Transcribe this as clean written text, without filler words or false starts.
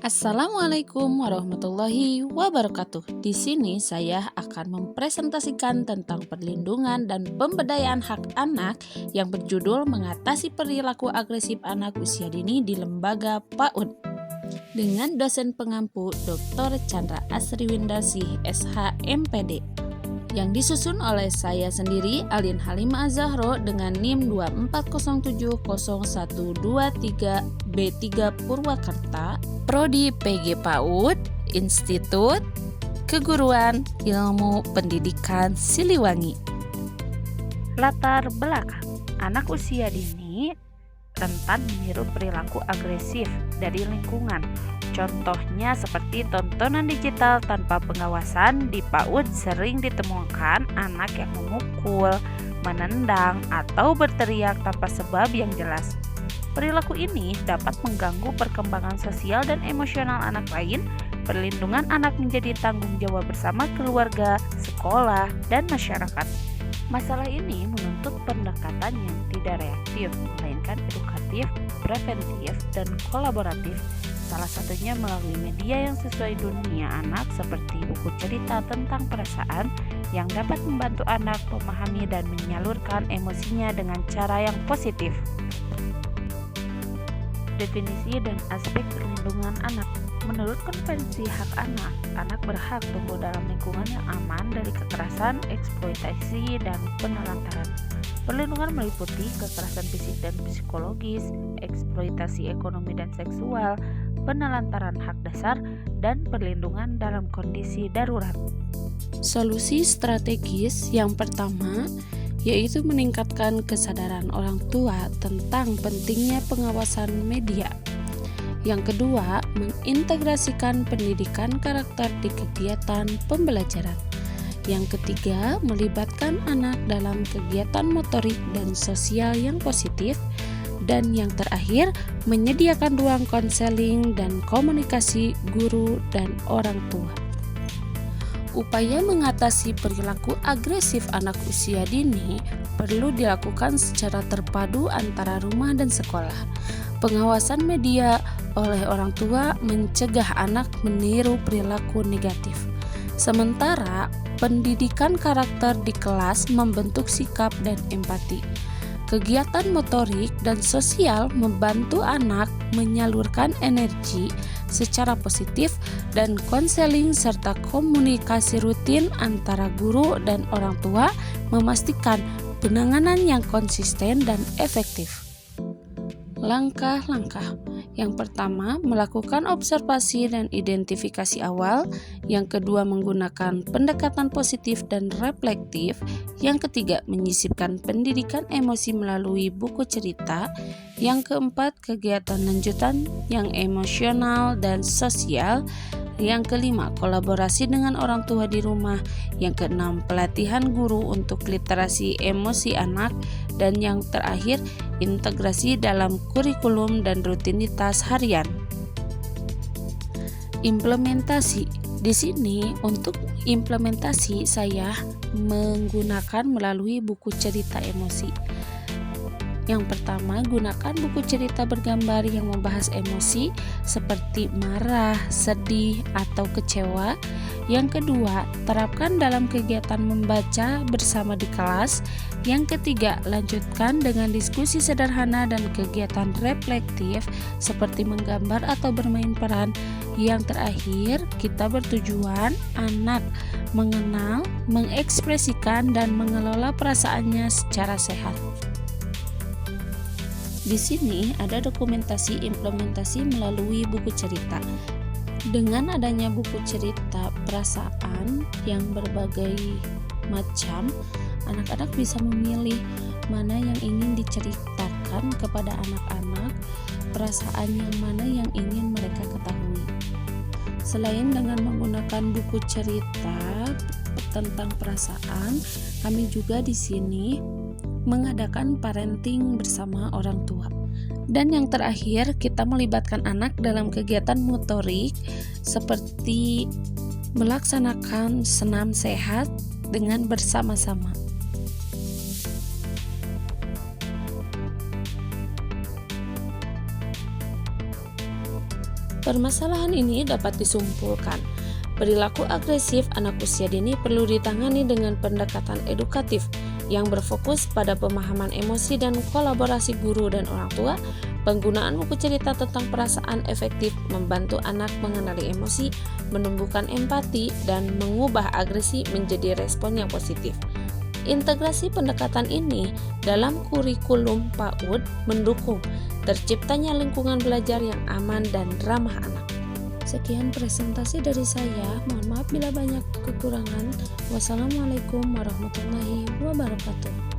Assalamualaikum warahmatullahi wabarakatuh. Di sini saya akan mempresentasikan tentang perlindungan dan pemberdayaan hak anak yang berjudul Mengatasi Perilaku Agresif Anak Usia Dini di Lembaga PAUD dengan dosen pengampu Dr. Chandra Asriwindarsih SH.MPD yang disusun oleh saya sendiri Alin Halimah Zahro dengan NIM 240701223B3 Purwakarta, Prodi PG PAUD, Institut Keguruan Ilmu Pendidikan Siliwangi. Latar belakang anak usia dini rentan meniru perilaku agresif dari lingkungan. Contohnya seperti tontonan digital tanpa pengawasan. Di PAUD sering ditemukan anak yang memukul, menendang, atau berteriak tanpa sebab yang jelas. Perilaku ini dapat mengganggu perkembangan sosial dan emosional anak lain. Perlindungan anak menjadi tanggung jawab bersama keluarga, sekolah, dan masyarakat. Masalah ini menuntut pendekatan yang tidak reaktif, melainkan edukatif, preventif, dan kolaboratif. Salah satunya melalui media yang sesuai dunia anak seperti buku cerita tentang perasaan yang dapat membantu anak memahami dan menyalurkan emosinya dengan cara yang positif. Definisi dan aspek perlindungan anak. Menurut Konvensi Hak Anak, anak berhak tumbuh dalam lingkungan yang aman dari kekerasan, eksploitasi, dan penelantaran. Perlindungan meliputi kekerasan fisik dan psikologis, eksploitasi ekonomi dan seksual, penelantaran hak dasar, dan perlindungan dalam kondisi darurat. Solusi strategis yang pertama yaitu meningkatkan kesadaran orang tua tentang pentingnya pengawasan media. Yang kedua, mengintegrasikan pendidikan karakter di kegiatan pembelajaran. Yang ketiga, melibatkan anak dalam kegiatan motorik dan sosial yang positif. Dan yang terakhir, menyediakan ruang konseling dan komunikasi guru dan orang tua. Upaya mengatasi perilaku agresif anak usia dini perlu dilakukan secara terpadu antara rumah dan sekolah. Pengawasan media oleh orang tua mencegah anak meniru perilaku negatif. Sementara pendidikan karakter di kelas membentuk sikap dan empati. Kegiatan motorik dan sosial membantu anak menyalurkan energi secara positif dan konseling serta komunikasi rutin antara guru dan orang tua memastikan penanganan yang konsisten dan efektif. Langkah-langkah. Yang pertama, melakukan observasi dan identifikasi awal. Yang kedua, menggunakan pendekatan positif dan reflektif. Yang ketiga, menyisipkan pendidikan emosi melalui buku cerita. Yang keempat, kegiatan lanjutan yang emosional dan sosial. Yang kelima, kolaborasi dengan orang tua di rumah. Yang keenam, pelatihan guru untuk literasi emosi anak. Dan yang terakhir, integrasi dalam kurikulum dan rutinitas harian. Implementasi. Di sini untuk implementasi saya menggunakan melalui buku cerita emosi. Yang pertama, gunakan buku cerita bergambar yang membahas emosi seperti marah, sedih, atau kecewa. Yang kedua, terapkan dalam kegiatan membaca bersama di kelas. Yang ketiga, lanjutkan dengan diskusi sederhana dan kegiatan reflektif seperti menggambar atau bermain peran. Yang terakhir, kita bertujuan anak mengenal, mengekspresikan, dan mengelola perasaannya secara sehat. Di sini ada dokumentasi implementasi melalui buku cerita. Dengan adanya buku cerita perasaan yang berbagai macam, anak-anak bisa memilih mana yang ingin diceritakan kepada anak-anak, perasaan yang mana yang ingin mereka ketahui. Selain dengan menggunakan buku cerita tentang perasaan, kami juga di sini mengadakan parenting bersama orang tua. Dan yang terakhir, kita melibatkan anak dalam kegiatan motorik seperti melaksanakan senam sehat dengan bersama-sama. Permasalahan ini dapat disimpulkan. Perilaku agresif anak usia dini perlu ditangani dengan pendekatan edukatif yang berfokus pada pemahaman emosi dan kolaborasi guru dan orang tua. Penggunaan buku cerita tentang perasaan efektif membantu anak mengenali emosi, menumbuhkan empati, dan mengubah agresi menjadi respon yang positif. Integrasi pendekatan ini dalam kurikulum PAUD mendukung terciptanya lingkungan belajar yang aman dan ramah anak. Sekian presentasi dari saya. Mohon maaf bila banyak kekurangan. Wassalamualaikum warahmatullahi wabarakatuh.